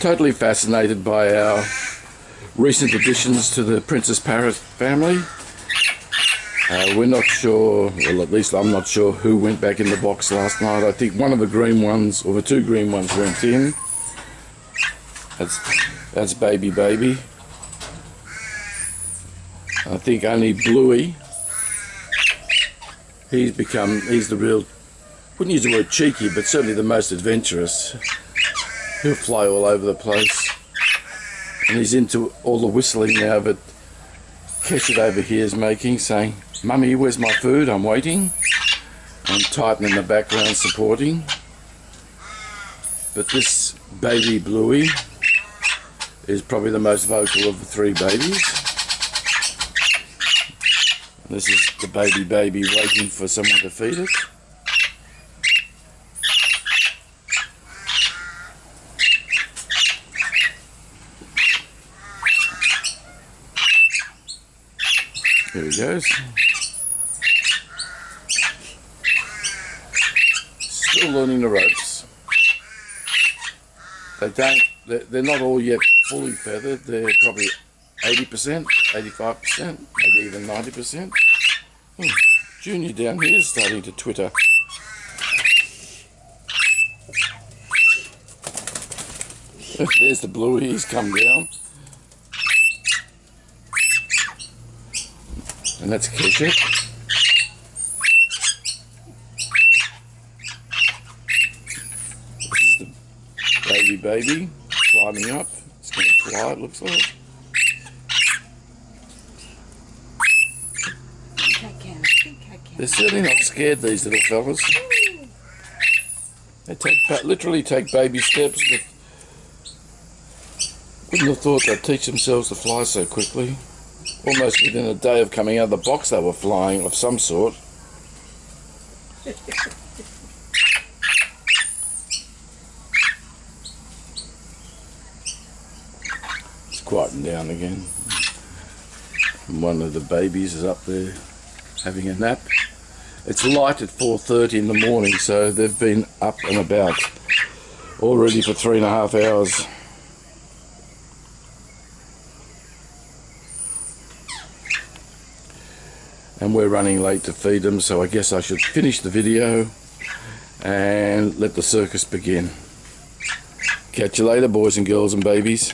totally fascinated by our recent additions to the Princess Parrot family. We're not sure, well, at least I'm not sure who went back in the box last night. I think one of the green ones, or the two green ones, went in. That's baby. I think only Bluey, he's the real, wouldn't use the word cheeky, but certainly the most adventurous. He'll fly all over the place. And he's into all the whistling now that Keshet over here is making, saying, "Mummy, where's my food? I'm waiting." And Titan in the background supporting. But this baby Bluey is probably the most vocal of the three babies. And this is the baby waiting for someone to feed it. Here he goes. Still learning the ropes. They're not all yet fully feathered. They're probably 80%, 85%, maybe even 90%. Junior down here is starting to twitter. There's the Bluey, he's come down. And that's Keshet. This is the baby climbing up. It's going to fly, it looks like. They're certainly not scared, these little fellas. They literally take baby steps, but wouldn't have thought they'd teach themselves to fly so quickly. Almost within a day of coming out of the box they were flying of some sort. It's quieting down again. And one of the babies is up there having a nap. It's light at 4:30 in the morning, so they've been up and about already for 3.5 hours. And we're running late to feed them, so I guess I should finish the video and let the circus begin. Catch you later, boys and girls and babies.